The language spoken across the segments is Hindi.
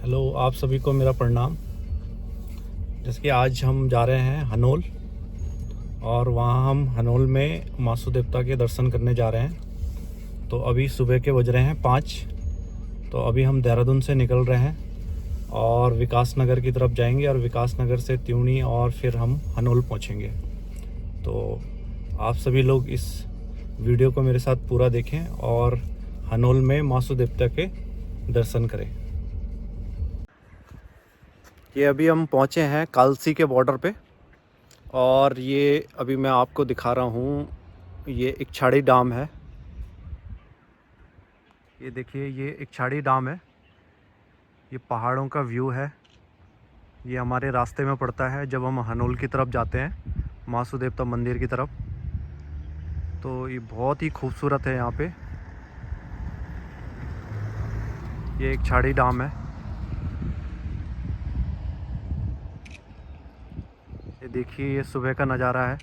हेलो, आप सभी को मेरा प्रणाम। जैसे कि आज हम जा रहे हैं हनोल और वहाँ हम हनोल में मासू देवता के दर्शन करने जा रहे हैं। तो अभी सुबह के बज रहे हैं 5। तो अभी हम देहरादून से निकल रहे हैं और विकास नगर की तरफ जाएंगे और विकास नगर से त्यूणी और फिर हम हनोल पहुँचेंगे। तो आप सभी लोग इस वीडियो को मेरे साथ पूरा देखें और हनोल में मासू देवता के दर्शन करें। ये अभी हम पहुँचे हैं कालसी के बॉर्डर पे और ये अभी मैं आपको दिखा रहा हूँ। ये इकछाड़ी डैम है। ये देखिए, ये इकछाड़ी डैम है। ये पहाड़ों का व्यू है। ये हमारे रास्ते में पड़ता है जब हम हनोल की तरफ जाते हैं, मासू देवता मंदिर की तरफ। तो ये बहुत ही खूबसूरत है यहाँ पे। ये इकछाड़ी डैम है। ये देखिए, ये सुबह का नज़ारा है।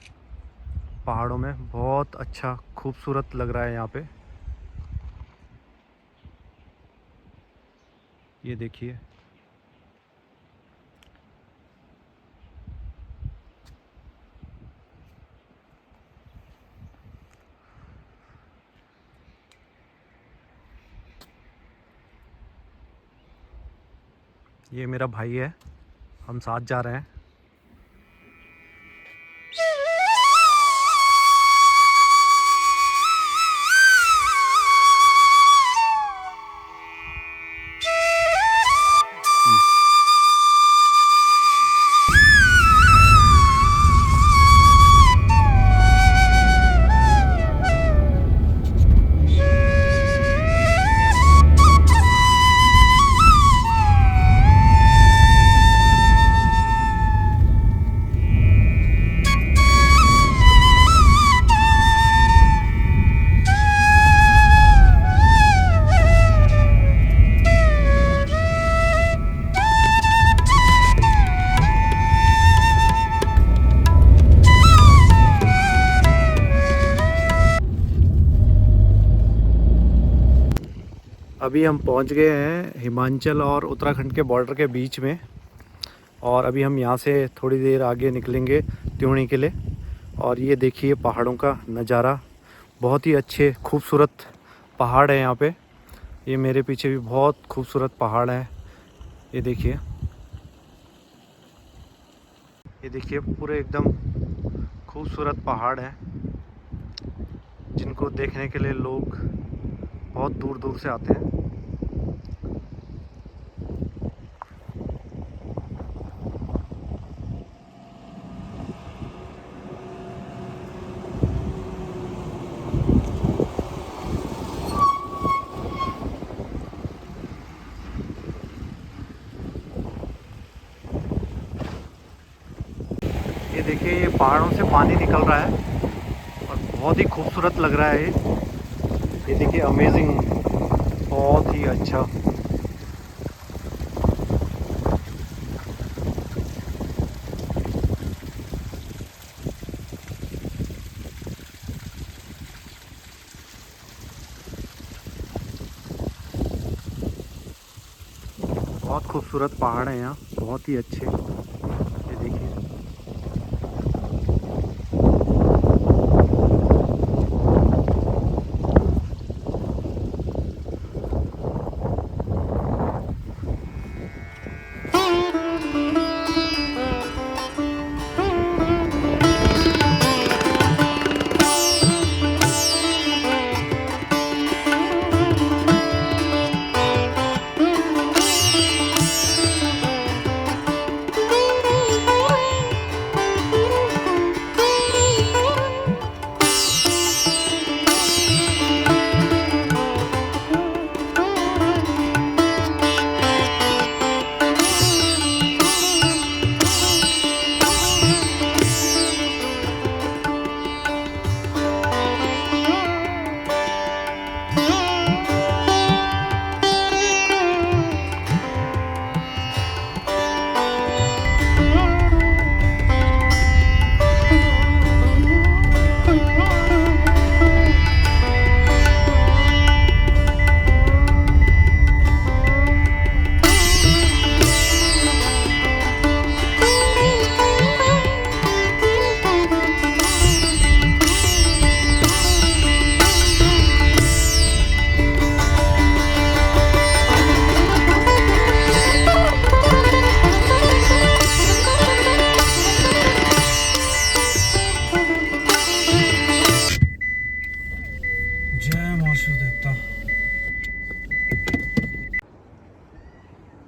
पहाड़ों में बहुत अच्छा खूबसूरत लग रहा है यहाँ पे। ये देखिए, ये मेरा भाई है, हम साथ जा रहे हैं। अभी हम पहुंच गए हैं हिमाचल और उत्तराखंड के बॉर्डर के बीच में और अभी हम यहाँ से थोड़ी देर आगे निकलेंगे त्यूणी के लिए। और ये देखिए पहाड़ों का नज़ारा, बहुत ही अच्छे खूबसूरत पहाड़ है यहाँ पे। ये मेरे पीछे भी बहुत खूबसूरत पहाड़ है। ये देखिए, ये देखिए पूरे एकदम खूबसूरत पहाड़ हैं जिनको देखने के लिए लोग बहुत दूर दूर से आते हैं। ये देखिए, ये पहाड़ों से पानी निकल रहा है और बहुत ही खूबसूरत लग रहा है ये देखिए, अमेजिंग, बहुत ही अच्छा। बहुत खूबसूरत पहाड़ है यहाँ, बहुत ही अच्छे। ये देखिए,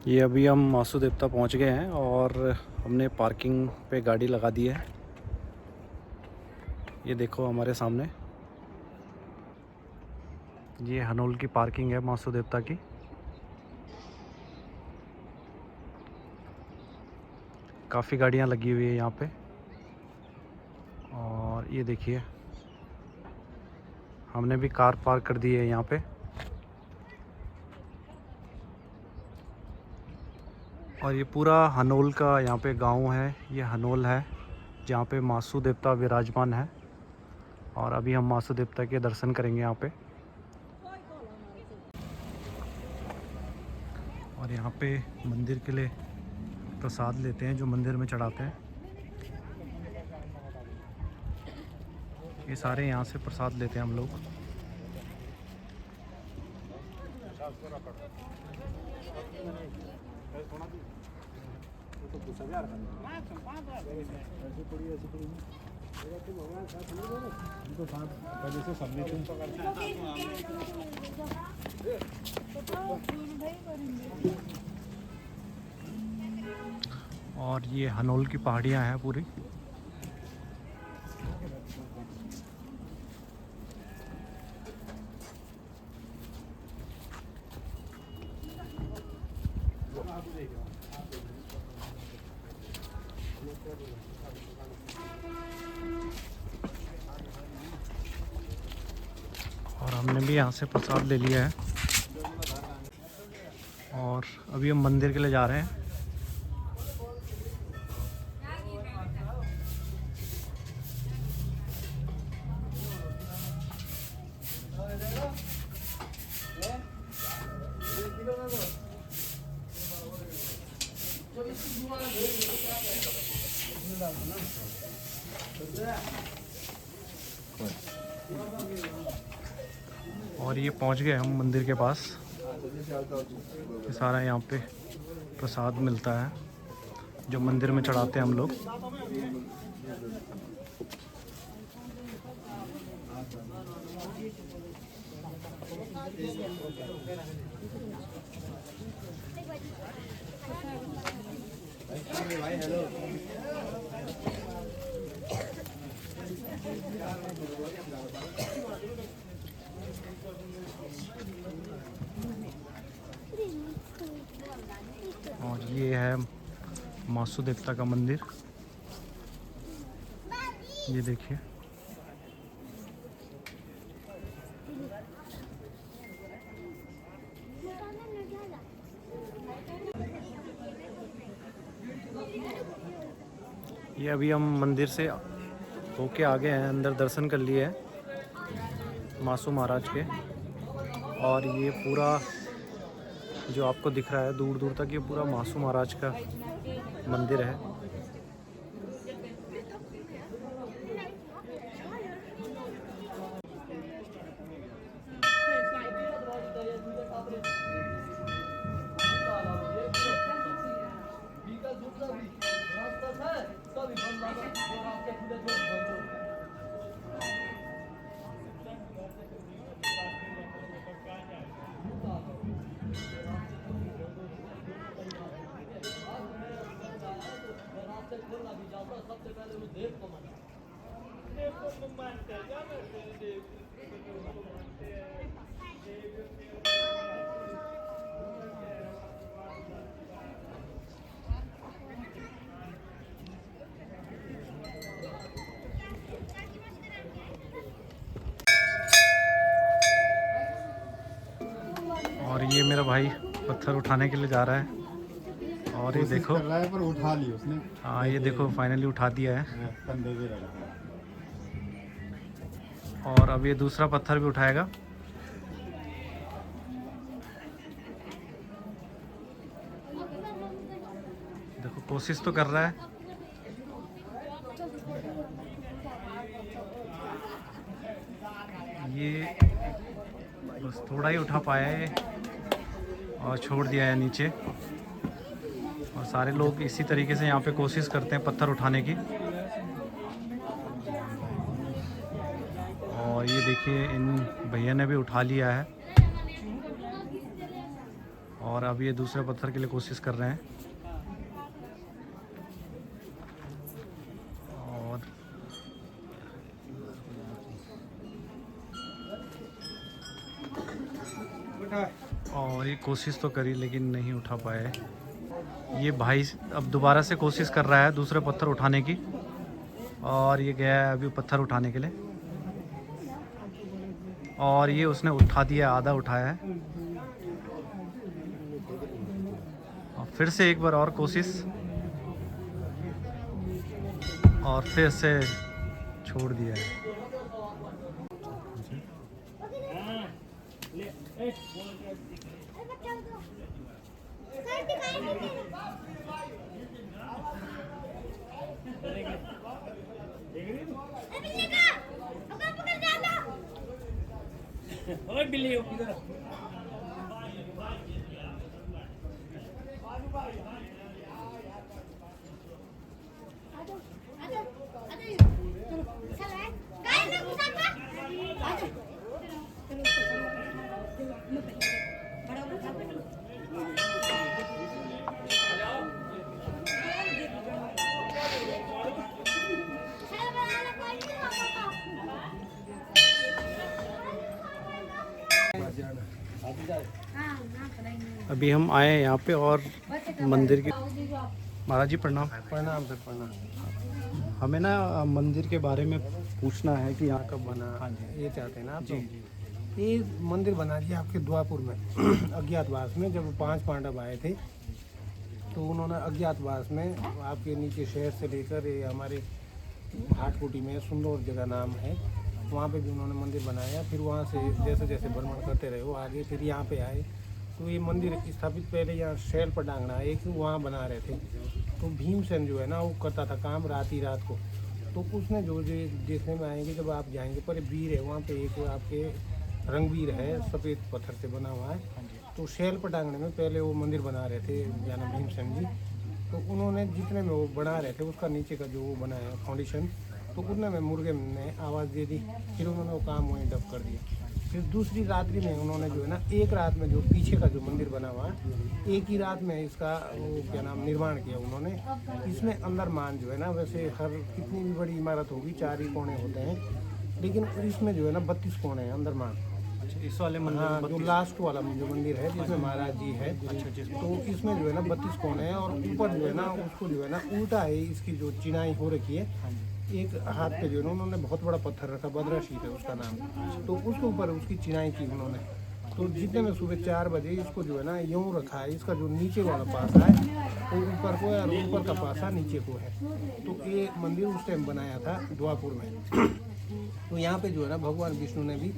ये अभी हम मासू देवता पहुँच गए हैं और हमने पार्किंग पे गाड़ी लगा दी है। ये देखो हमारे सामने, ये हनोल की पार्किंग है मासू देवता की। काफ़ी गाड़ियाँ लगी हुई है यहाँ पे। और ये देखिए हमने भी कार पार्क कर दी है यहाँ पे। और ये पूरा हनोल का यहाँ पे गांव है, ये हनोल है जहाँ पे मासू देवता विराजमान है। और अभी हम मासू देवता के दर्शन करेंगे यहाँ पे। और यहाँ पे मंदिर के लिए प्रसाद लेते हैं जो मंदिर में चढ़ाते हैं। ये सारे यहाँ से प्रसाद लेते हैं हम लोग। और ये हनोल की पहाड़ियाँ हैं पूरी। और हमने भी यहाँ से प्रसाद ले लिया है और अभी हम मंदिर के लिए जा रहे हैं। और ये पहुंच गए हम मंदिर के पास। ये सारा यहाँ पे प्रसाद मिलता है जो मंदिर में चढ़ाते हैं हम लोग। और ये है मासू देवता का मंदिर, ये देखिए। ये अभी हम मंदिर से होके आ गए हैं, अंदर दर्शन कर लिए हैं मासू महाराज के। और ये पूरा जो आपको दिख रहा है दूर दूर तक, ये पूरा मासू महाराज का मंदिर है। और ये मेरा भाई पत्थर उठाने के लिए जा रहा है। और ये देखो कर रहा है पर उठा ली उसने। हाँ ये देखो फाइनली उठा दिया है। कंधे पे रखा है। और अब ये दूसरा पत्थर भी उठाएगा। देखो कोशिश तो कर रहा है। ये बस थोड़ा ही उठा पाया है और छोड़ दिया है नीचे। और सारे लोग इसी तरीके से यहाँ पे कोशिश करते हैं पत्थर उठाने की। और ये देखिए इन भैया ने भी उठा लिया है। और अब ये दूसरे पत्थर के लिए कोशिश कर रहे हैं। और ये कोशिश तो करी लेकिन नहीं उठा पाए। ये भाई अब दोबारा से कोशिश कर रहा है दूसरे पत्थर उठाने की, और ये गया है अभी पत्थर उठाने के लिए, और ये उसने उठा दिया, आधा उठाया है। और फिर से एक बार और कोशिश, और फिर से छोड़ दिया है। अभी हम आए हैं यहाँ पे, और मंदिर की, महाराज जी प्रणाम। प्रणाम सर प्रणाम। हमें ना मंदिर के बारे में पूछना है कि यहाँ कब बना? हाँ जी, ये चाहते हैं ना आप? जी तो? जी। ये मंदिर बना दिया आपके द्वापुर में अज्ञातवास में। जब 5 पांडव आए थे तो उन्होंने अज्ञातवास में आपके नीचे शहर से लेकर ये हमारे हाटकोटी में सुंदर जगह नाम है, वहाँ पे भी उन्होंने मंदिर बनाया। फिर वहाँ से जैसे जैसे भ्रमण करते रहे वो आगे, फिर यहाँ पे आए तो ये मंदिर स्थापित पहले यहाँ शैल पटांगना एक वहाँ बना रहे थे। तो भीमसेन जो है ना वो करता था काम रात ही रात को। तो उसने जो देखने में आएंगे जब आप जाएंगे, पर वीर है वहाँ पे एक आपके रंगवीर है, सफ़ेद पत्थर से बना हुआ है। तो शैल पटांगने में पहले वो मंदिर बना रहे थे यानी भीमसेन जी। तो उन्होंने जितने में वो बना रहे थे उसका नीचे का जो वो बनाया फाउंडेशन, तो उतने में मुर्गे ने आवाज़ दे दी। फिर उन्होंने वो काम वहीं डब कर दिया। फिर दूसरी रात्रि में उन्होंने जो है ना एक रात में जो पीछे का जो मंदिर बना हुआ है, एक ही रात में इसका वो क्या नाम निर्माण किया उन्होंने। इसमें अंदर मान जो है ना, वैसे हर कितनी भी बड़ी इमारत होगी 4 ही कोने होते हैं, लेकिन इसमें जो है ना 32 कोने हैं अंदर मान। इस वाले मंदिर हाँ, जो लास्ट वाला जो मंदिर है जिसमें महाराज जी है, तो इसमें जो है ना 32 कोने हैं। और ऊपर जो है ना उसको जो है ना उल्टा है, इसकी जो चिनाई हो रखी है। एक हाथ पे जो है ना उन्होंने बहुत बड़ा पत्थर रखा, बद्रा शीत है उसका नाम, तो उसके ऊपर उसकी चिनाई की उन्होंने। तो जितने में सुबह 4 बजे इसको जो है ना यूँ रखा है, इसका जो नीचे वाला पासा है वो ऊपर को है और ऊपर का पासा नीचे को है। तो ये मंदिर उस टाइम बनाया था द्वापुर में। तो यहाँ पे जो है ना भगवान विष्णु ने भी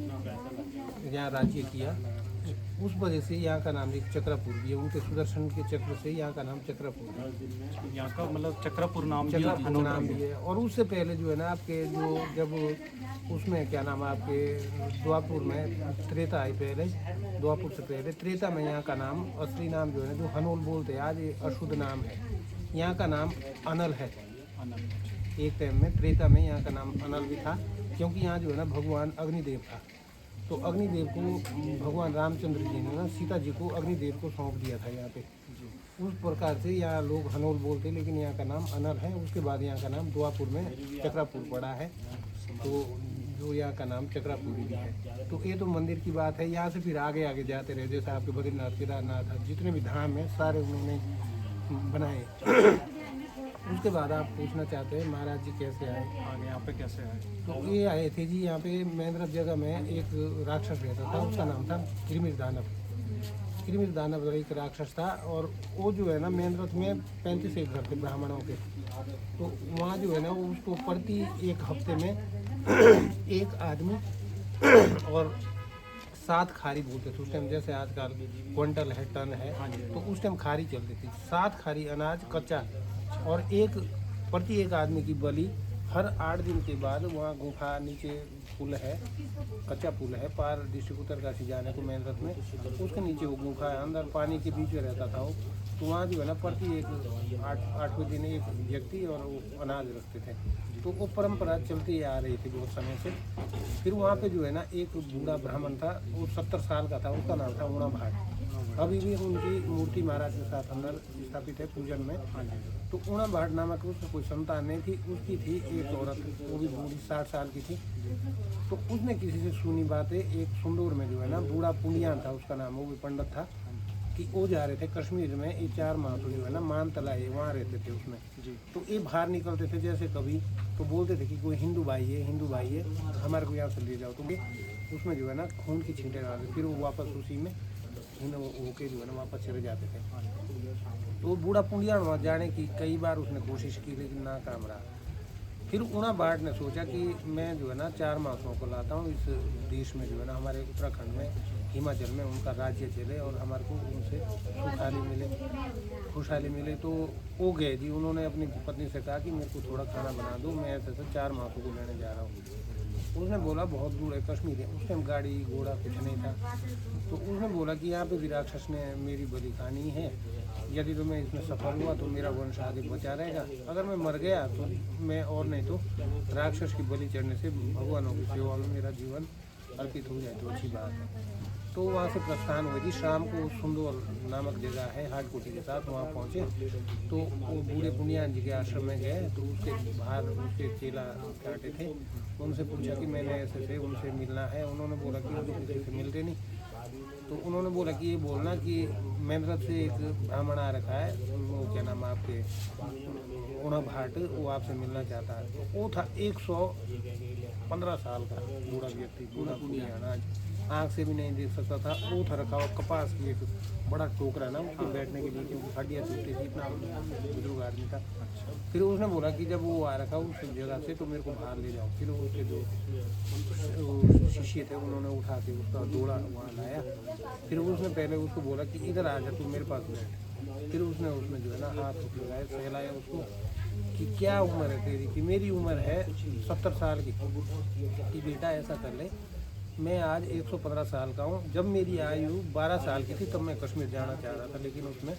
यहाँ राज्य किया, उस वजह से यहाँ का नाम एक चक्रपुर भी है। उनके सुदर्शन के चक्र से यहाँ का नाम चक्रपुर है। यहाँ का मतलब चक्रपुर नाम चक्रपुर नाम भी है। और उससे पहले जो है ना आपके जो जब उसमें क्या नाम है आपके द्वापुर में त्रेता आई, पहले द्वापुर से पहले त्रेता में यहाँ का नाम असली नाम जो है ना जो हनोल बोलते हैं आज, ये अशुद्ध नाम है। यहाँ का नाम अनल है। एक टाइम में त्रेता में यहाँ का नाम अनल भी था, क्योंकि यहाँ जो है ना भगवान अग्निदेव था। तो अग्निदेव को भगवान रामचंद्र जी ने ना सीता जी को अग्निदेव को सौंप दिया था यहाँ पे। उस प्रकार से यहाँ लोग हनोल बोलते, लेकिन यहाँ का नाम अनल है। उसके बाद यहाँ का नाम द्वापुर में चक्रापुर पड़ा है, तो जो यहाँ का नाम चक्रापुरी भी है। तो ये तो मंदिर की बात है। यहाँ से फिर आगे आगे जाते रहे, जैसे आपके बद्रीनाथ, केदारनाथ, जितने भी धाम है सारे उन्होंने बनाए। उसके बाद आप पूछना चाहते हैं महाराज जी कैसे आए, आगे यहाँ पे कैसे आए? तो ये आए थे जी यहाँ पे महेंद्र जगह में एक राक्षस रहता था, उसका नाम था किरमिर दानव। किरमिर दानव एक राक्षस था, और वो जो है ना महेंद्र में 35 एक घर थे ब्राह्मणों के। तो वहाँ जो है ना उसको प्रति एक हफ्ते में एक आदमी और 7 खारी बोलते थे उस टाइम, जैसे आजकल क्विंटल है, टन है, तो उस टाइम खारी चलती थी। 7 खारी अनाज कच्चा, और प्रति एक आदमी की बलि हर 8 दिन के बाद। वहाँ गुफा नीचे पुल है, कच्चा पुल है पार डिस्ट्रिक्ट उत्तरकाशी जाने को मेन रथ में, उसके नीचे वो गुफा है, अंदर पानी के बीच में रहता था वो। तो वहाँ जो है ना प्रति एक 8वें दिन एक व्यक्ति और वो अनाज रखते थे। तो वो परंपरा चलती आ रही थी बहुत समय से। फिर वहाँ पे जो है ना एक बूढ़ा ब्राह्मण था, वो 70 साल का था, उसका नाम था ऊणा भाट। अभी भी उनकी मूर्ति महाराज के साथ अंदर स्थापित है पूजन में। तो ऊना भाट नामक उसको कोई संतान नहीं थी, उसकी थी एक औरत, वो भी बूढ़ी 60 साल की थी। तो उसने किसी से सुनी बातें, एक सुंदूर में जो है ना बूढ़ा पुंडियान था उसका नाम, वो भी पंडित था, कि वो जा रहे थे कश्मीर में, ये 4 माह तो जो है ना मान तलाई वहाँ रहते थे उसमें। तो ये बाहर निकलते थे जैसे कभी, तो बोलते थे कि कोई हिंदू भाई है हमारे को यहाँ से ले जाओ। तो उसमें जो है ना खून की छींटे डालते, फिर वो वापस उसी में होके जो है ना वापस चले जाते थे। तो बूढ़ा पुंडियान वहाँ जाने की कई बार उसने कोशिश की, लेकिन नाकाम रहा। फिर ऊना भाट ने सोचा कि मैं जो है ना 4 मासों को लाता हूँ इस देश में, जो है ना हमारे उत्तराखंड में, हिमाचल में उनका राज्य चले और हमारे को उनसे खुशहाली मिले। तो वो गए जी, उन्होंने अपनी पत्नी से कहा कि मेरे को थोड़ा खाना बना दो, मैं ऐसे 4 मासों को लेने जा रहा हूँ। उसने बोला बहुत दूर है कश्मीर है, उस टाइम गाड़ी घोड़ा कुछ नहीं था। तो उसने बोला कि यहाँ पे भी राक्षस ने मेरी बलि खानी है, यदि तो मैं इसमें सफल हुआ तो मेरा वंश आगे बचा रहेगा, अगर मैं मर गया तो मैं, और नहीं तो राक्षस की बलि चढ़ने से भगवानों की सेवा में मेरा जीवन अर्पित हो जाए तो अच्छी बात है। तो वहाँ से प्रस्थान हुई थी। शाम को सुंदर नामक जगह है, हाटकोटी के साथ वहाँ पहुँचे। तो वो बूढ़े पुंडियान जी के आश्रम में गए, तो उसके बाहर उसके चेला काटे थे, उनसे पूछा कि मैंने ऐसे से उनसे मिलना है। उन्होंने बोला कि वो तो किसी से मिलते नहीं। तो उन्होंने बोला कि ये बोलना कि मेरी तरफ से एक ब्राह्मण आ रखा है, वो क्या नाम आपके ऊना भाट, वो आपसे मिलना चाहता है। तो वो था 115 साल का बूढ़ा व्यक्ति, बूढ़ा पुंडियान, आज आँख से भी नहीं देख सकता था। वो था रखा हुआ कपास की एक बड़ा टोकरा ना उसके बैठने के लिए, क्योंकि हड्डियाँ टूटी थी, इतना बुजुर्ग आदमी था। फिर उसने बोला कि जब वो आ रखा उस जगह से तो मेरे को बाहर ले जाओ। फिर उसके जो शिष्य थे उन्होंने उठा के उसका दौड़ा वहाँ लाया। फिर उसने पहले उसको बोला कि इधर आ जा, तू मेरे पास बैठ। फिर उसने उसमें जो है ना हाथ लगाया, सहलाया उसको कि क्या उम्र है तेरी, कि मेरी उम्र है 70 साल की, कि बेटा ऐसा कर ले, मैं आज 115 साल का हूँ। जब मेरी आयु 12 साल की थी तब मैं कश्मीर जाना चाह रहा था, लेकिन उसमें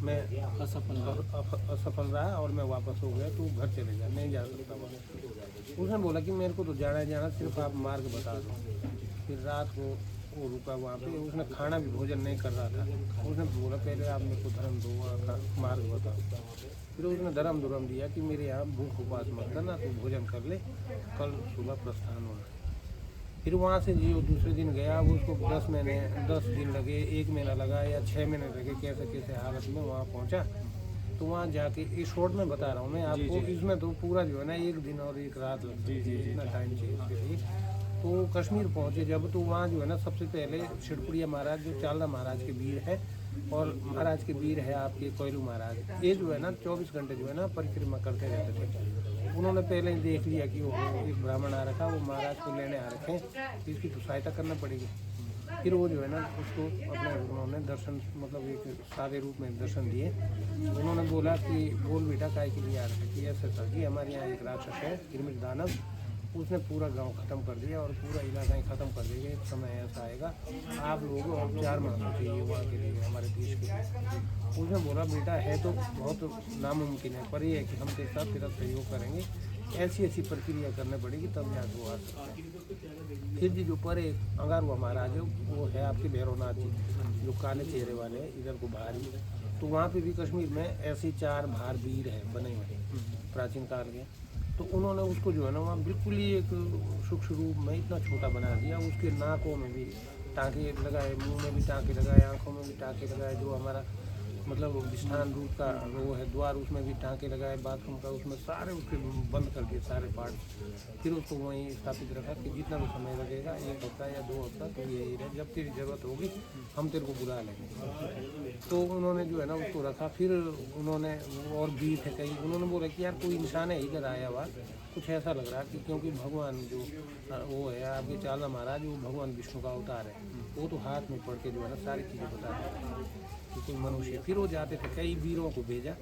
मैं असफल रहा और मैं वापस हो गया। तू घर चले जा, नहीं जा सकता वहाँ। उसने बोला कि मेरे को तो जाना है जाना, सिर्फ आप मार्ग बता दो। फिर रात को वो रुका वहाँ पे, उसने खाना भी भोजन नहीं कर रहा था। उसने बोला पहले आप मेरे को धर्म दो, वहाँ का मार्ग बताओ। फिर उसने धर्म दिया कि मेरे यहाँ भूख उपास मत करना, तू भोजन कर ले, कल सुबह प्रस्थान होना। फिर वहाँ से जी वो दूसरे दिन गया, वो उसको 10 दिन लगे, 1 महीना लगा या 6 महीने लगे, कैसे हालत में वहाँ पहुँचा। तो वहाँ जाके इस शॉर्ट में बता रहा हूँ मैं आपको, इसमें तो पूरा जो है ना 1 दिन और 1 रात लगती है, इतना टाइम चाहिए इसके लिए। तो कश्मीर पहुँचे जब, तो वहाँ जो है ना सबसे पहले शिरपुरिया महाराज जो चालदा महाराज के वीर है, और महाराज के वीर है आपके कोयलू महाराज, ये जो है ना 24 घंटे जो है ना परिक्रमा करते रहते थे। उन्होंने पहले ही देख लिया कि वो एक ब्राह्मण आ रखा, वो महाराज को लेने आ रखे हैं, तो इसकी तो सहायता करना पड़ेगी। फिर वो जो है ना उसको अपने उन्होंने दर्शन, मतलब एक सादे रूप में दर्शन दिए। उन्होंने बोला कि बोल बेटा काय के लिए आ रखे, कि ऐसा था कि हमारे यहाँ एक राक्षस है हिरमिट दानव, उसने पूरा गांव ख़त्म कर दिया और पूरा इलाका ही ख़त्म कर देगा। एक समय ऐसा आएगा, आप लोग और 4 माह चाहिए वहाँ के लिए, हमारे देश के लिए। उसने बोला बेटा है तो बहुत नामुमकिन है, पर ये है कि हम तेरे साथ तेरा सहयोग करेंगे, ऐसी प्रक्रिया करनी पड़ेगी तब यहाँ से वो आ सकते हैं। फिर जी जो पर एक अंगारुआ महाराज है, वो है आपके भैरवनाथ जी, जो काले चेहरे वाले हैं, इधर को भारी। तो वहाँ पे भी कश्मीर में ऐसे 4 भार वीर हैं बने हुए प्राचीन काल के। तो उन्होंने उसको जो है ना वहाँ बिल्कुल ही एक सूक्ष्म रूप में इतना छोटा बना दिया। उसके नाकों में भी टाँके लगाए, मुंह में भी टाँके लगाए, आंखों में भी टाँके लगाए, जो हमारा मतलब विष्ठान रूप का वो है द्वार, उसमें भी टाँके लगाए, बाथरूम का उसमें सारे उसके बंद कर दिए सारे पार्ट। फिर उसको वहीं स्थापित रखा कि जितना भी समय लगेगा, 1 हफ्ता या 2 हफ्ता, तो यही रहे, जब तेरी ज़रूरत होगी हम तेरे को बुला लेंगे। तो उन्होंने जो है ना उसको रखा। फिर उन्होंने और भी थे कई, उन्होंने बोला कि यार कोई इंसान है इधर आया हुआ, कुछ ऐसा लग रहा कि क्योंकि भगवान जो वो है आपके चालदा महाराज, वो भगवान विष्णु का अवतार है, वो तो हाथ में पढ़ के जो है ना सारी चीज़ें बताते कि कोई मनुष्य। फिर वो जाते थे, कई वीरों को भेजा,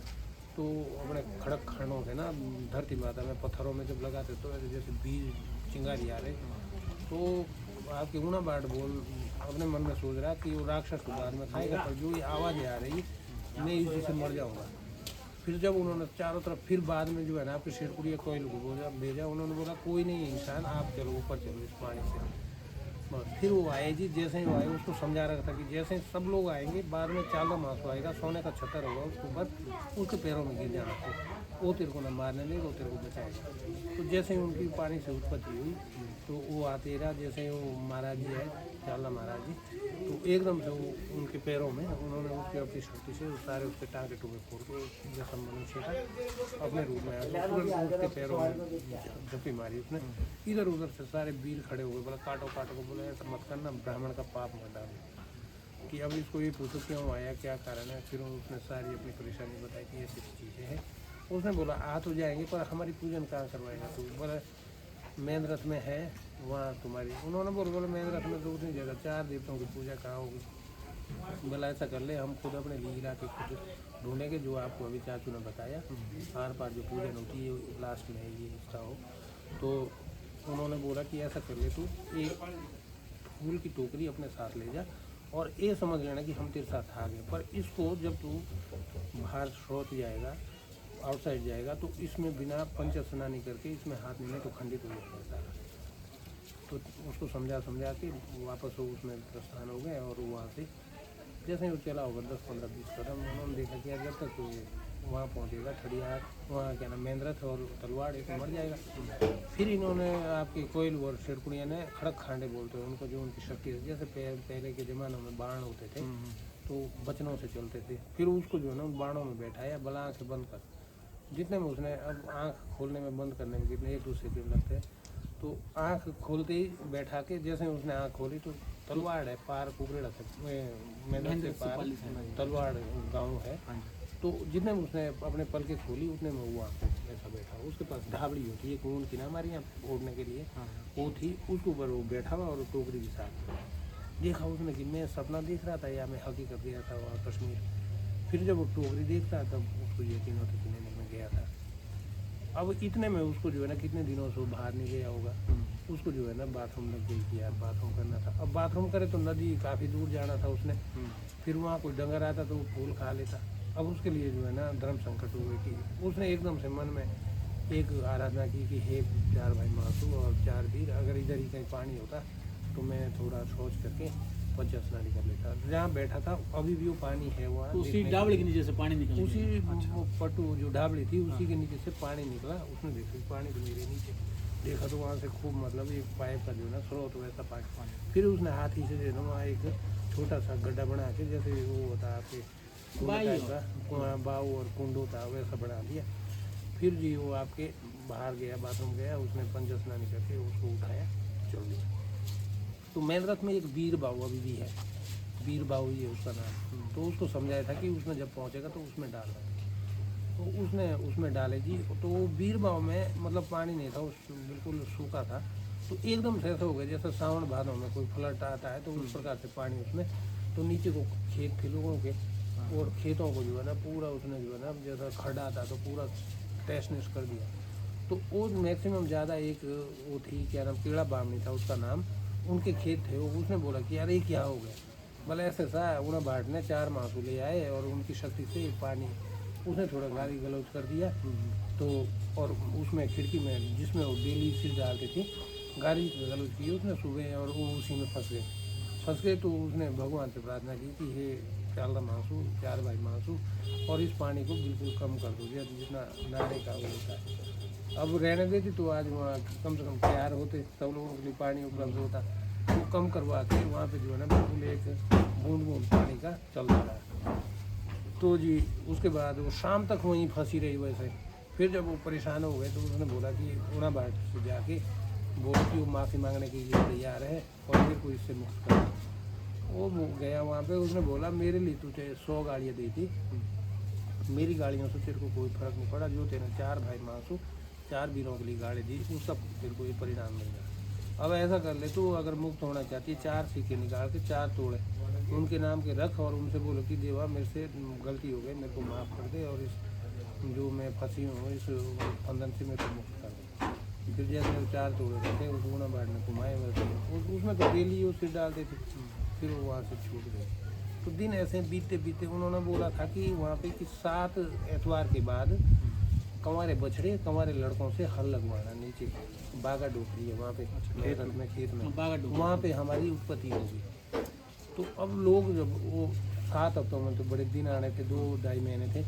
तो अपने खड़क खंडों से ना धरती माता में पत्थरों में जब लगाते तो ऐसे जैसे बीज चिंगारी आ रहे, तो आपके ऊना भाट बोल अपने मन में सोच रहा कि वो राक्षस को बाद में खाएगा, पर जो ये आवाज़ें आ रही मैं इसी से मर जाऊँगा। फिर जब उन्होंने चारों तरफ, फिर बाद में जो है ना आपके शेरपुरिया कोयल को भेजा, उन्होंने बोला कोई नहीं इंसान, आप चलो ऊपर चलो इस पानी से। बस फिर वो आए जी, जैसे ही वो आए उसको समझा रखा था कि जैसे ही सब लोग आएंगे बाद में चाला मासू आएगा, सोने का छतर होगा उसके ऊपर, उसके पैरों में गिर जाना चाहिए, वो तेरे को ना मारने नहीं, वो तेरे को बचाएगा। तो जैसे ही उनकी पानी से उत्पत्ति हुई तो वो आते रहा, जैसे ही वो महाराज जी है चाला महाराज जी, तो एकदम से वो उनके पैरों में उन्होंने उसकी अपनी शक्ति से सारे उसके टाँगे टूके फोड़ के जैसा मनुष्य था अपने रूप में आया, तुरंत उसके पैरों में झपी मारी उसने, इधर उधर से सारे वीर खड़े हुए, बोला काटो काटो को, बोले ऐसा मत करना, ब्राह्मण का पाप मत डालो, कि अब इसको ये पूछो क्यों आया, क्या कारण है। फिर उसने सारी अपनी परेशानी बताई कि ऐसी चीज़ें हैं। उसने बोला आ तो जाएंगे पर हमारी पूजन कहाँ करवाएगा तू, बोला मेन रथ में है वहाँ तुम्हारी, उन्होंने बोला मेन रथ में 2-3 जगह 4 देवताओं की पूजा कहाँ होगी, बोला ऐसा कर ले हम खुद अपने लीला के खुद ढूंढेंगे, जो आपको अभी चाचू ने बताया आर पार जो पूजन होती है लास्ट में ये इसका हो। तो उन्होंने बोला कि ऐसा कर ले, तू एक फूल की टोकरी अपने साथ ले जा और ये समझ लेना कि हम तेरे साथ आ गए, पर इसको जब तू बाहर स्रोत जाएगा आउटसाइड जाएगा तो इसमें बिना पंच स्नानी करके इसमें हाथ मिले तो खंडित हो जाएगा सारा। तो उसको समझा के वापस वो उसमें प्रस्थान हो गए और वहाँ से जैसे ही वो चला होगा 10-15-20 कदम, उन्होंने देखा कि जब तक वो वहाँ पहुँचेगा ठड़ियार वहाँ क्या नाम मेंद्रथ और तलवाड़ एक मर जाएगा। फिर इन्होंने आपके कोयल और शेरकुड़िया ने खड़क खांडे बोलते हैं उनको, जो उनकी शक्ति है, जैसे पहले के ज़मानों में बाण होते थे तो बचनों से चलते थे, फिर उसको जो है ना उन बाणों में बैठाया, बला आँखें बंद कर, जितने में उसने अब आँख खोलने में बंद करने में कितने 1-2 सेकंड लगते हैं, तो आँख खोलते ही बैठा के जैसे उसने आँख खोली तो तलवाड़ है पार कुकरेड़ा से मेहनत से पार तलवाड़ गांव है, तो जितने में उसने अपने पल के खोली उतने में वो आँख ऐसा बैठा, उसके पास ढाबड़ी होती है, एक ऊन की ना हमारे यहाँ ओढ़ने के लिए वो थी, उसके ऊपर वो बैठा हुआ और टोकरी के साथ देखा उसने कि मैं सपना देख रहा था या मैं हकीकत गया था वहाँ कश्मीर। फिर जब वो टोकरी देखता तब उसको यकीन होता कि नहीं मैं गया था। अब इतने में उसको जो है ना कितने दिनों से वो बाहर नहीं गया होगा, उसको जो है ना बाथरूम लग गई कि यार बाथरूम करना था। अब बाथरूम करे तो नदी काफ़ी दूर जाना था उसने, फिर वहाँ कोई डंगर आता तो वो फूल खा लेता। अब उसके लिए जो है ना धर्म संकट हो गई कि उसने एकदम से मन में एक आराधना की कि हे 4 भाई मासू और 4 वीर, अगर इधर ही कहीं पानी होता तो मैं थोड़ा सोच करके पंच स्नान कर लेता। जहाँ बैठा था अभी भी वो पानी है वहाँ, तो उसी डाबले के नीचे से पानी निकल उसी वो पट्टू जो ढाबली थी उसी के नीचे से पानी निकला। उसने देखा पानी तो मेरे नीचे देखा तो वहाँ से खूब मतलब एक पाइप का जो है ना स्रोत वैसा पानी। फिर उसने हाथी से जो है ना वहाँ एक छोटा सा गड्ढा बना के, जैसे वो होता है आपके बाऊ और कुंड होता है वैसा बना दिया। फिर जी वो आपके बाहर गया बाथरूम गया, उसने पंच स्नान करके उसको उठाया चल दिया। तो मेन रथ में एक वीर बाऊ अभी भी है, वीर बाऊ ही है उसका नाम। तो उसको समझाया था कि उसमें जब पहुंचेगा तो उसमें डालना, तो उसने उसमें डाले जी। तो वो वीर बाऊ में मतलब पानी नहीं था, उस बिल्कुल सूखा था। तो एकदम से ऐसा हो गया जैसे सावन भादों में कोई फ्लड आता है तो उस प्रकार से पानी उसमें। तो नीचे को खेत थे लोगों के और खेतों को जो है ना पूरा उसने जो है ना जैसा खड्डा था तो पूरा तहस नहस कर दिया। तो वो मैक्सिमम ज़्यादा एक वो थी क्या नाम कीड़ा बामनी था उसका नाम, उनके खेत थे। वो उसने बोला कि यार ये क्या हो गया, भले ऐसे सा उन्हें बाट ने 4 मासू ले आए और उनकी शक्ति से पानी उसने थोड़ा गाली गलौज कर दिया। तो और उसमें खिड़की में जिसमें वो डेली सिर डालते थे गाली गलौज की उसने सुबह और वो उसी में फंस गए। तो उसने भगवान से प्रार्थना की कि हे चाला मासू 4 भाई मासू और इस पानी को बिल्कुल कम कर दो जितना नाले का वो होता है। अब रहने देती तो आज वहाँ कम से कम 4 होते, सब लोगों के लिए पानी उपलब्ध होता। वो कम करवा के वहाँ पे जो है ना बिल्कुल एक बूंद बूंद पानी का चलता रहा। तो जी उसके बाद वो शाम तक वहीं फंसी रही वैसे। फिर जब वो परेशान हो गए तो उसने बोला कि उना बाट से जाके बोलो कि वो माफ़ी मांगने के लिए तैयार है और मेरे को इससे मुक्त कर। वो गया वहाँ पे, उसने बोला मेरे लिए तुझे 100 गाड़ियाँ दी थी, मेरी गाड़ियों से तेरे को कोई फ़र्क नहीं पड़ा, जो तेरे 4 भाई मासू 4 वीरों के लिए गाड़ी दी उसका तेरे को ये परिणाम मिल गया। अब ऐसा कर ले तू अगर मुक्त होना चाहती है 4 सिक्के निकाल के 4 तोड़े उनके नाम के रख और उनसे बोलो कि देवा मेरे से गलती हो गई, मेरे को माफ़ कर दे और इस जो मैं फंसी हूँ इस बंधन से मेरे को मुक्त कर दे। फिर जैसे 4 तोड़े रहते उस गुना बाट में घुमाए वैसे उसमें तो डेली वो सिर डालते थे। फिर वो वहाँ से छूट गए। तो दिन ऐसे बीतते बीतते उन्होंने बोला था कि वहाँ पे कि 7 एतवार के बाद कंवारे बछड़े कंवारे लड़कों से हल लगवाना नीचे बागा डोकरी है वहाँ पे मेरठ में खेत में, बागा डोकरी। वहाँ पे हमारी उत्पत्ति होगी। तो अब लोग जब वो 7 हफ्तों में तो बड़े दिन आने थे, 2-2.5 महीने थे,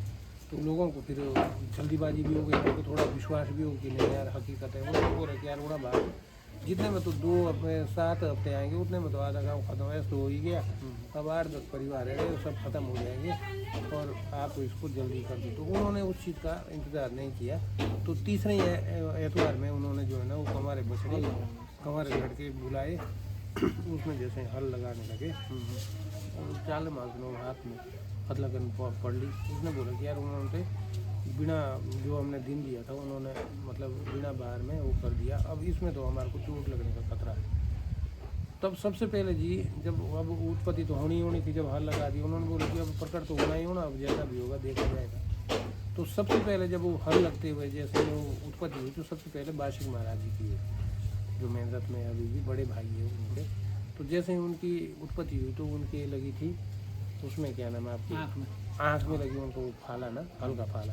तो लोगों को फिर जल्दीबाजी भी हो गई, उनको थोड़ा विश्वास भी हो कि नहीं यार हकीकत है। उनको बोल रहे कि यार उड़ा बात जितने में तो 2 अपने 7 हफ्ते आएंगे उतने में तो आधा गाँव खत्म ऐसा तो हो ही गया। अब 8-10 परिवार है वो सब खत्म हो जाएंगे और आप इसको जल्दी कर दो। तो उन्होंने उस चीज़ का इंतज़ार नहीं किया। तो तीसरे एतवार में उन्होंने जो है ना वो कमारे बछड़े कमारे लड़के बुलाए, उसमें जैसे हल लगाने लगे और चाल माजनो हाथ में लगन पड़ ली। उसने बोला कि यार उन्होंने बिना जो हमने दिन दिया था उन्होंने मतलब बिना बाहर में वो कर दिया, अब इसमें तो हमारे को चोट लगने का खतरा है। तब सबसे पहले जी जब अब उत्पत्ति तो होनी थी, जब हल लगा दी उन्होंने बोला कि अब प्रकट तो होना ही होना, अब जैसा भी होगा देखा जाएगा। तो सबसे पहले जब वो हल लगते हुए जैसे वो उत्पत्ति हुई तो सबसे पहले बाशिक महाराज जी की हुई, जो मेहनत में अभी भी बड़े भाई है उनके। तो जैसे ही उनकी उत्पत्ति हुई तो उनके लगी थी उसमें क्या नाम है आपकी आँख में लगी उनको फाला ना, हल्का फाला,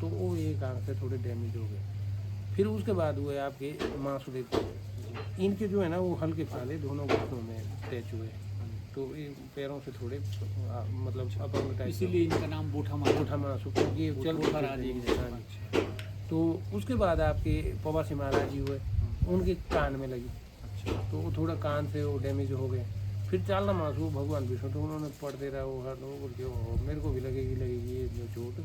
तो वो एक आँख से थोड़े डैमेज हो गए। फिर उसके बाद हुए आपके मासूदेव, इनके जो है ना वो हल्के फाले दोनों घुटनों में टच हुए, तो ये पैरों से थोड़े मतलब अपंग टाइप, इसीलिए इनका नाम बूठा मासू क्योंकि ये चल। तो उसके बाद आपके पवासी महाराज जी हुए, उनके कान में लगी, तो वो थोड़ा कान से वो डैमेज हो गए। फिर चालना मासू भगवान विष्णु, तो उन्होंने पढ़ते रहा वो हर लोग मेरे को भी लगेगी ये जो चोट।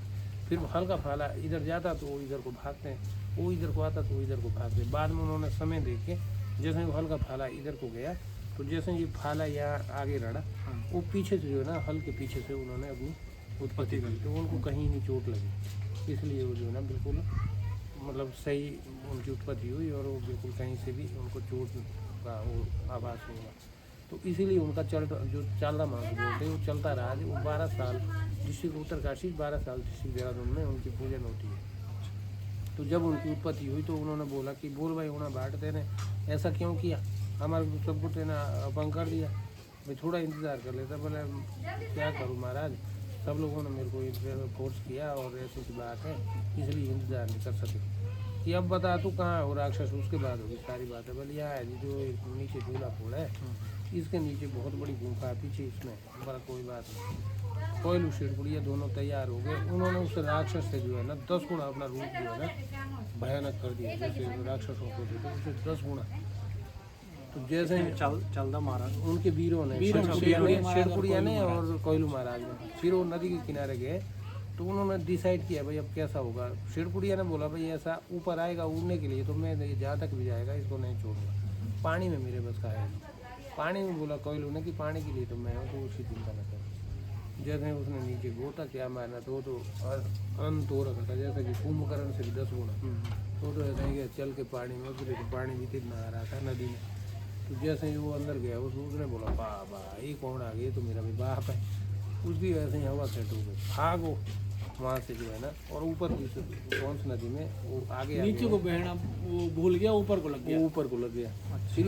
फिर हल्का फाला इधर जाता तो वो इधर को भागते हैं, वो इधर को आता तो वो इधर को भागते। बाद में उन्होंने समय देख के जैसे वो हल्का फाला इधर को गया तो जैसे ये फाला यहाँ आगे रड़ा वो पीछे से जो है ना हल्के पीछे से उन्होंने अपनी उत्पत्ति करी, तो उनको कहीं नहीं चोट लगी, इसलिए वो जो है ना बिल्कुल मतलब सही उनकी उत्पत्ति हुई और वो बिल्कुल कहीं से भी उनको चोट का वो आभास हुआ। तो इसीलिए उनका जो चालना मांग बोलते हैं वो चलता रहा। वो 12 साल डिस्ट्रिक्ट उत्तरकाशी, 12 साल डिस्ट्रिक्ट देहरादून में उनकी पूजन होती है। तो जब उनकी उत्पत्ति हुई तो उन्होंने बोला कि बोल भाई होना बाट तेने ऐसा क्यों किया, हमारे सबको तेना अपंग कर दिया, मैं थोड़ा इंतज़ार कर लेता। बोले क्या करूँ महाराज, सब लोगों ने मेरे को फोर्स किया और ऐसी सी बात है इसलिए इंतज़ार नहीं कर सके कि अब बता तू कहाँ हो राक्षस। उसके बाद होगी सारी बात है। बोले यहाँ है जी जो एक नीचे झूला फोड़ा है, इसके नीचे बहुत बड़ी गुफा है पीछे, इसमें बड़ा कोई बात नहीं। कोयलू शेरपुड़िया दोनों तैयार हो गए। उन्होंने उस राक्षस से जो है ना 10 गुना अपना रूप जो है ना भयानक कर दिया, जैसे राक्षसों को देते उससे 10 गुना। तो जैसे चलदा महाराज उनके वीरों ने शेरपुड़िया ने और कोयलू महाराज ने फिर वो नदी के किनारे गए, तो उन्होंने डिसाइड किया भाई अब कैसा होगा। शेरपुड़िया ने बोला भाई ऐसा ऊपर आएगा उड़ने के लिए तो मैं जहाँ तक भी जाएगा इसको नहीं छोड़ूंगा, पानी में मेरे बस का है। पानी में बोला कोयलू ने कि पानी के लिए तो मैं हूँ, तो उसी चिंता न कर। जैसे उसने नीचे गोता क्या मारना तो अनंत हो रखा था, जैसे कि कुंभकर्ण से भी 10 गुना। तो ऐसा ही चल के पानी में उतरे तो पानी भी तेज नहा रहा था नदी में। तो जैसे ही वो अंदर गया उसने बोला बाबा ये कौन आ गया, तो मेरा भी बाप है। उसकी वैसे ही हवा सेट हो गई, भागो वहाँ से जो है ना, और ऊपर कौन सी नदी में वो आगे नीचे को बहना वो भूल गया, ऊपर को लग गया, ऊपर को लग गया। फिर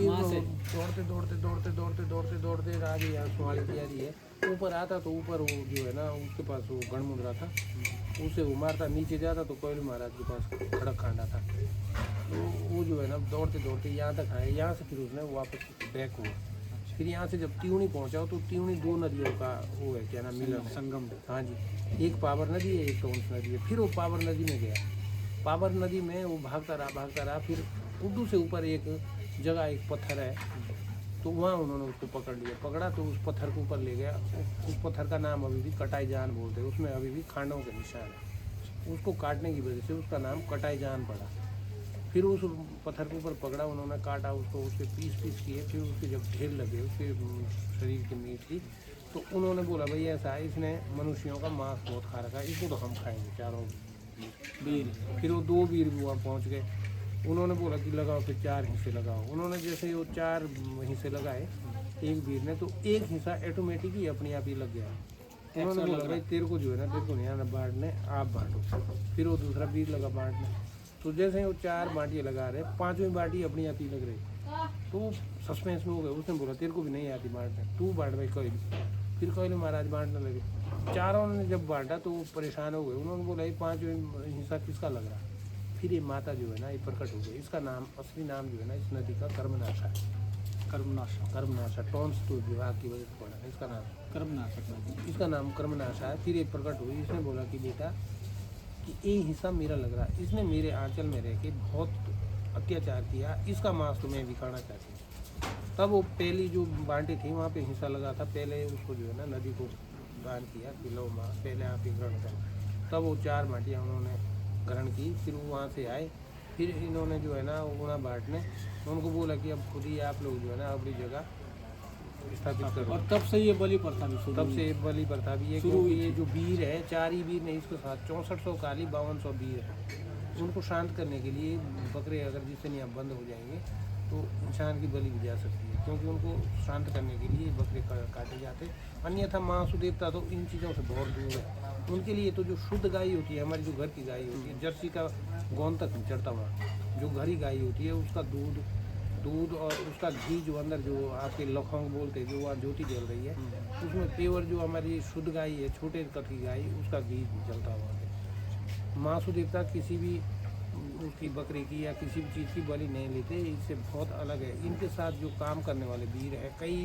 दौड़ते आगे यहाँ सवाल किया रही है। ऊपर आता तो ऊपर वो जो है ना उसके पास वो गणमुद्रा था, उसे वो मारता, नीचे जाता तो कोयलू महाराज के पास खड़क खांडा था। तो वो जो है ना दौड़ते यहाँ तक आए, यहाँ से फिर उसने वापस बैक हुआ। फिर यहाँ से जब त्यूणी पहुँचा तो त्यूणी 2 नदियों का वो है क्या नाम मिलन संगम। हाँ जी, एक पावर नदी है एक टोंस नदी है। फिर वो पावर नदी में गया, पावर नदी में वो भागता रहा। फिर उर्दू से ऊपर एक जगह एक पत्थर है, तो वहाँ उन्होंने उसको पकड़ा तो उस पत्थर को ऊपर ले गया। उस पत्थर का नाम अभी भी कटाई जान बोलते हैं, उसमें अभी भी खांडों के निशान है। उसको काटने की वजह से उसका नाम कटाई जान पड़ा। फिर उस पत्थर के ऊपर पकड़ा, उन्होंने काटा उसको, उसके पीस किए। फिर उसके जब ढेर लगे उसके शरीर की मीट की, तो उन्होंने बोला भाई ऐसा है इसने मनुष्यों का मांस बहुत खा रखा है, इसको तो हम खाएंगे चारों वीर। फिर वो 2 वीर भी वहाँ पहुँच गए। उन्होंने बोला कि लगाओ, फिर 4 हिस्से लगाओ। उन्होंने जैसे वो 4 हिस्से लगाए एक वीर ने, तो एक हिस्सा ऑटोमेटिक ही अपने आप ही लग गया। उन्होंने बोला भाई तेरे को जो है ना तेरे को नहीं आना बांटने, आप बांटो। फिर वो दूसरा वीर लगा बांटने। तो जैसे ही वो 4 बाटियाँ लगा रहे, 5वीं बाटी अपनी आप ही लग रही, तो सस्पेंस में हो गए। उसने बोला तेरे को भी नहीं आती बांटने, तू बांट भाई कोयलू। फिर कोयलू महाराज बांटने लगे। चारों ने जब बांटा तो वो परेशान हो गए। उन्होंने बोला ये 5वीं हिस्सा किसका लग रहा। फिर ये माता जो है ना ये प्रकट हो गई। इसका नाम असली नाम जो है ना इस नदी का कर्मनाशा है। कर्मनाशा टॉन्स तो विवाह की वजह से पड़ा है इसका नाम कर्मनाशक इसका नाम कर्मनाशा है। फिर ये प्रकट हुई। इसने बोला कि बेटा कि ये हिस्सा मेरा लग रहा है, इसने मेरे आंचल में रह के बहुत अत्याचार किया, इसका मांस तो मैं भी खाना चाहती हूँ। तब वो पहली जो बांटी थी वहाँ पे हिस्सा लगा था। पहले उसको जो है ना नदी को दान किया कि लो माँ पहले आप ही ग्रहण करो। तब वो 4 बाटियाँ उन्होंने ग्रहण की। फिर वो वहाँ से आए। फिर इन्होंने जो है ना गुणा बांटने उनको बोला कि अब खुद ही आप लोग जो है ना अपनी जगह स्थापित करो। और तब से ये बलि प्रथा भी शुरू तब हुई। से बलि प्रथा भी है, शुरू क्योंकि हुई ये थी। जो वीर है 4 ही वीर नहीं इसके साथ 6400 काली 5200 वीर है। उनको शांत करने के लिए बकरे अगर जिससे नहीं आप बंद हो जाएंगे तो इंसान की बलि भी जा सकती है, क्योंकि उनको शांत करने के लिए बकरे काटे जाते। अन्यथा मांसु देवता तो इन चीज़ों से बहुत दूर है। उनके लिए तो जो शुद्ध गाय होती है, हमारी जो घर की गाय होती है, जर्सी का गोंद तक नहीं चढ़ता वहाँ। जो घर की गाय होती है उसका दूध और उसका घी जो अंदर जो आपके लखोंग बोलते हैं, जो वहाँ ज्योति जल रही है उसमें प्योर जो हमारी शुद्ध गाय है, छोटे कद की गाय, उसका घी जलता हुआ है। मांसु देवता किसी भी उसकी बकरी की या किसी भी चीज़ की बलि नहीं लेते। इससे बहुत अलग है। इनके साथ जो काम करने वाले वीर है, कई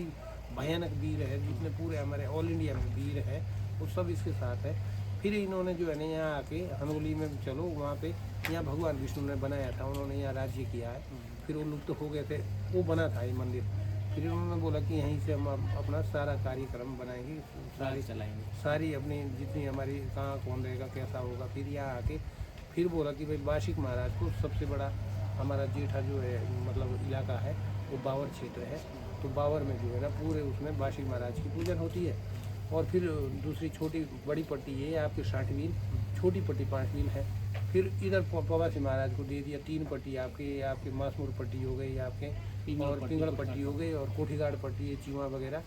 भयानक वीर है, जितने पूरे हमारे ऑल इंडिया में वीर है वो सब इसके साथ है। फिर इन्होंने जो है ना यहाँ आके हनोली में चलो वहाँ पे यहाँ भगवान विष्णु ने बनाया था, उन्होंने यहाँ राज्य किया है। फिर वो लुप्त हो गए थे, वो बना था ये मंदिर। फिर उन्होंने बोला कि यहीं से हम अपना सारा कार्यक्रम बनाएंगे, सारी अपनी जितनी हमारी कहाँ कौन रहेगा कैसा होगा। फिर यहाँ आके फिर बोला कि भाई बाशिक महाराज को सबसे बड़ा हमारा जेठा जो है मतलब इलाका है वो बावर क्षेत्र है। तो बावर में जो है ना पूरे उसमें बाशिक महाराज की पूजन होती है। और फिर दूसरी छोटी बड़ी पट्टी ये आपकी 60 मील, छोटी पट्टी 5 मील है। फिर इधर पवासी महाराज को दे दिया 3 पट्टी आपके मासमूर पट्टी हो गई आपके, और पिंगड़ पट्टी हो गई, और कोठीगाड़ पट्टी है चीमा वगैरह,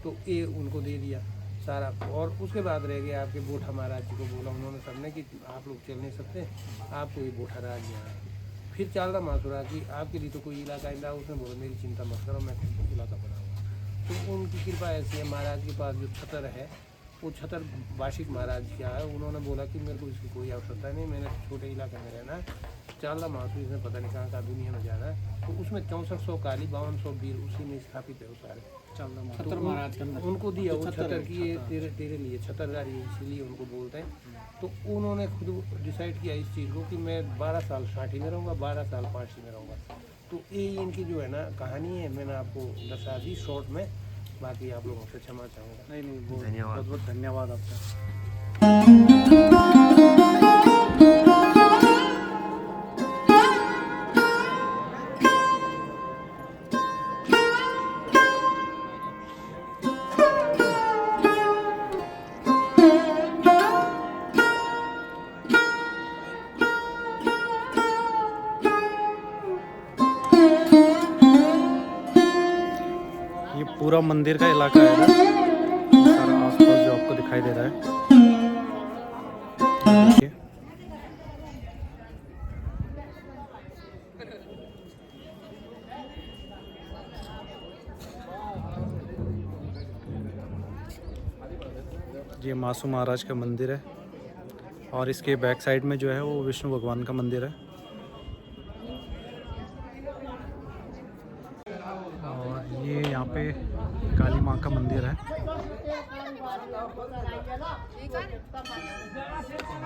तो ये उनको दे दिया सारा। और उसके बाद रह गए आपके बोठा महाराज जी को बोला उन्होंने सबने कि आप लोग चल नहीं सकते, आपको ये बोठा राज यहाँ है। फिर चालदा मासुरा कि आपके लिए तो कोई इलाका इंदा, उसने बोला मेरी चिंता मत करो, मैं खुद इलाका बनाऊँगा। तो उनकी कृपा ऐसी है, महाराज के पास जो छतर है वो छतर बाशिक महाराज का है। उन्होंने बोला कि मेरे को इसकी कोई आवश्यकता नहीं, मैंने छोटे इलाके में रहना है। चालदा मासू इसमें पता नहीं कहाँ दुनिया में जाना है। तो उसमें 6400 काली 5200 वीर उसी में स्थापित है वो सारे। छतर महाराज के अंदर उनको दिया वो छतर छतर की ये तेरे लिए छतरदार, ये इसीलिए उनको बोलते हैं। तो उन्होंने खुद डिसाइड किया इस चीज़ को कि मैं 12 साल साठी में रहूँगा, 12 साल पाशी में रहूँगा। तो ये इनकी जो है ना कहानी है, मैंने आपको दर्शा दी शॉर्ट में। बाकी आप लोगों से क्षमा चाहूँगा। नहीं धन्यवाद। बहुत बहुत धन्यवाद आपका। ये पूरा मंदिर का इलाका है ना, सारा आसपास जो आपको दिखाई दे रहा है। देखिए ये मासू महाराज का मंदिर है, और इसके बैक साइड में जो है वो विष्णु भगवान का मंदिर है। और ये यहाँ पे काली माँ का मंदिर है।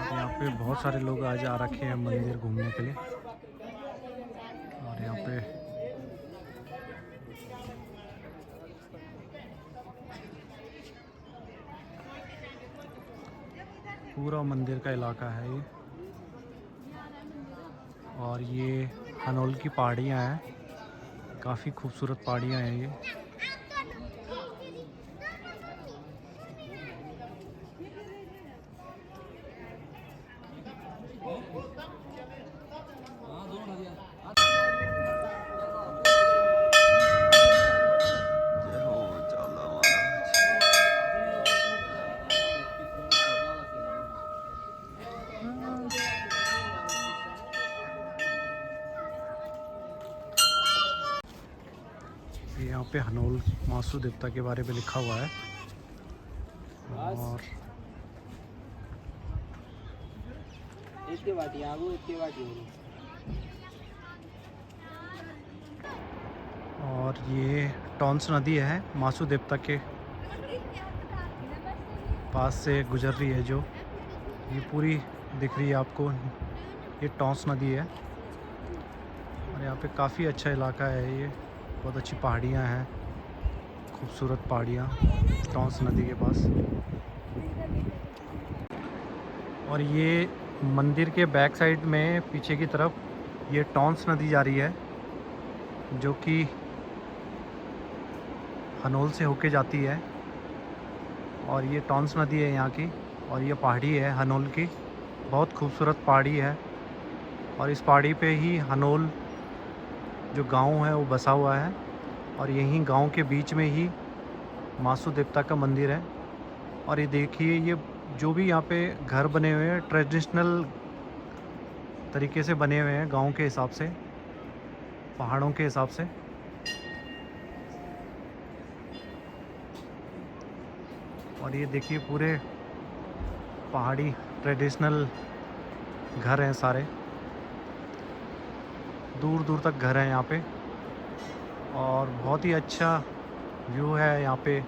यहाँ पे बहुत सारे लोग आज आ रखे हैं मंदिर घूमने के लिए। और यहाँ पे पूरा मंदिर का इलाका है ये। और ये हनोल की पहाड़ियाँ हैं, काफ़ी खूबसूरत पहाड़ियाँ हैं ये। यहाँ पे हनोल मासू देवता के बारे में लिखा हुआ है। और इतने बाटी आगो इतने बाटी हो और ये टॉन्स नदी है, मासू देवता के पास से गुजर रही है, जो ये पूरी दिख रही है आपको। ये टॉन्स नदी है और यहाँ पे काफ़ी अच्छा इलाका है। ये बहुत अच्छी पहाड़ियाँ हैं, खूबसूरत पहाड़ियाँ टॉन्स नदी के पास। और ये मंदिर के बैक साइड में पीछे की तरफ ये टॉन्स नदी जा रही है, जो कि हनोल से होके जाती है। और ये टॉन्स नदी है यहाँ की, और ये पहाड़ी है हनोल की, बहुत खूबसूरत पहाड़ी है। और इस पहाड़ी पे ही हनोल जो गांव है वो बसा हुआ है। और यहीं गांव के बीच में ही मासू देवता का मंदिर है। और ये देखिए, ये जो भी यहाँ पे घर बने हुए हैं ट्रेडिशनल तरीके से बने हुए हैं, गांव के हिसाब से, पहाड़ों के हिसाब से। और ये देखिए पूरे पहाड़ी ट्रेडिशनल घर हैं सारे, दूर दूर तक घर हैं यहाँ पे। और बहुत ही अच्छा व्यू है यहाँ पे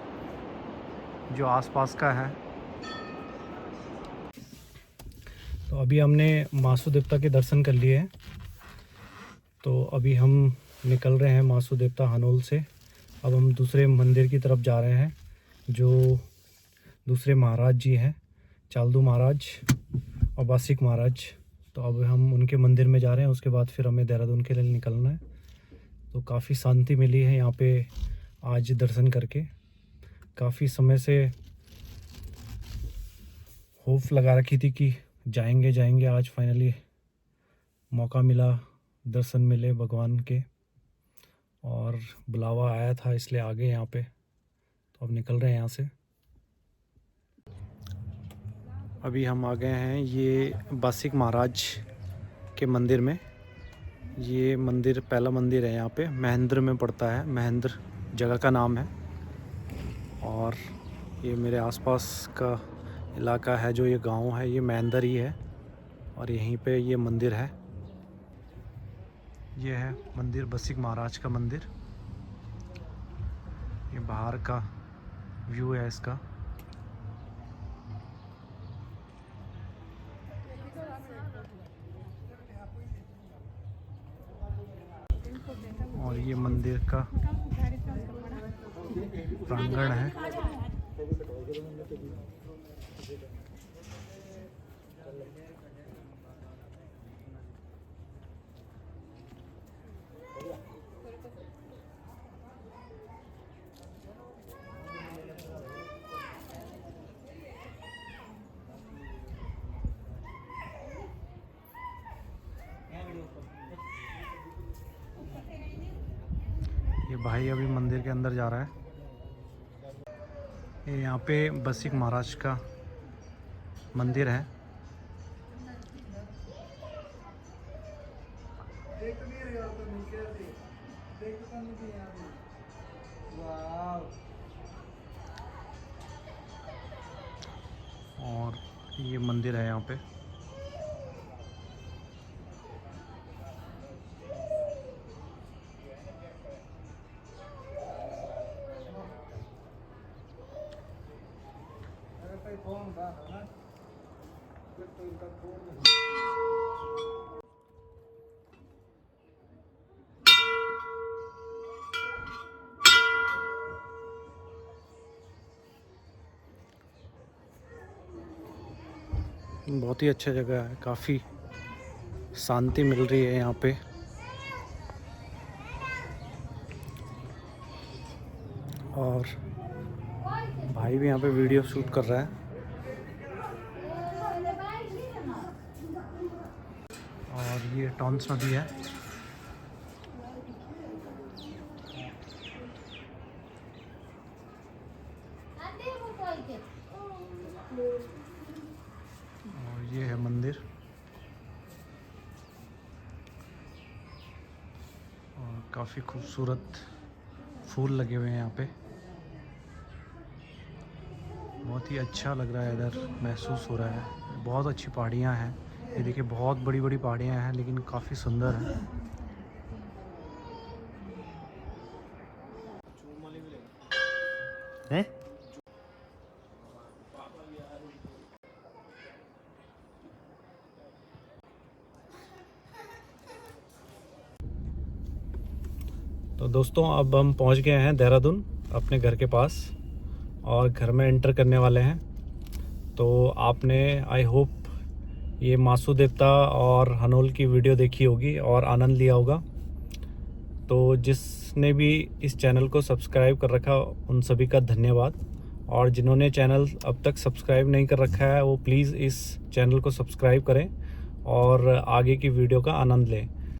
जो आसपास का है। तो अभी हमने मासू देवता के दर्शन कर लिए हैं, तो अभी हम निकल रहे हैं मासू देवता हनोल से। अब हम दूसरे मंदिर की तरफ जा रहे हैं, जो दूसरे महाराज जी हैं, चालदू महाराज और बासिक महाराज। तो अब हम उनके मंदिर में जा रहे हैं, उसके बाद फिर हमें देहरादून के लिए निकलना है। तो काफ़ी शांति मिली है यहाँ पे आज दर्शन करके। काफ़ी समय से होप लगा रखी थी कि जाएंगे, आज फाइनली मौका मिला, दर्शन मिले भगवान के, और बुलावा आया था इसलिए आ गए यहाँ पे। तो अब निकल रहे हैं यहाँ से। अभी हम आ गए हैं ये बासिक महाराज के मंदिर में। ये मंदिर पहला मंदिर है यहाँ पे, महेंद्र में पड़ता है, महेंद्र जगह का नाम है। और ये मेरे आसपास का इलाका है, जो ये गांव है ये महेंद्र ही है, और यहीं पे ये मंदिर है। ये है मंदिर बासिक महाराज का मंदिर। ये बाहर का व्यू है इसका। और ये मंदिर का प्रांगण है। ये भाई अभी मंदिर के अंदर जा रहा है। ये यहाँ पे बासिक महाराज का मंदिर है। और ये मंदिर है यहाँ पे। बहुत ही अच्छा जगह है, काफ़ी शांति मिल रही है यहाँ पे। और भाई भी यहाँ पे वीडियो शूट कर रहा है। और ये टॉन्स नदी है। और ये है मंदिर। और काफ़ी खूबसूरत फूल लगे हुए हैं यहाँ पे। बहुत ही अच्छा लग रहा है, इधर महसूस हो रहा है। बहुत अच्छी पहाड़ियाँ हैं, ये देखिए बहुत बड़ी बड़ी पहाड़ियाँ हैं, लेकिन काफ़ी सुंदर है। हैं? तो दोस्तों अब हम पहुंच गए हैं देहरादून अपने घर के पास और घर में एंटर करने वाले हैं। तो आपने आई होप ये मासू देवता और हनोल की वीडियो देखी होगी और आनंद लिया होगा। तो जिसने भी इस चैनल को सब्सक्राइब कर रखा उन सभी का धन्यवाद, और जिन्होंने चैनल अब तक सब्सक्राइब नहीं कर रखा है वो प्लीज़ इस चैनल को सब्सक्राइब करें और आगे की वीडियो का आनंद लें।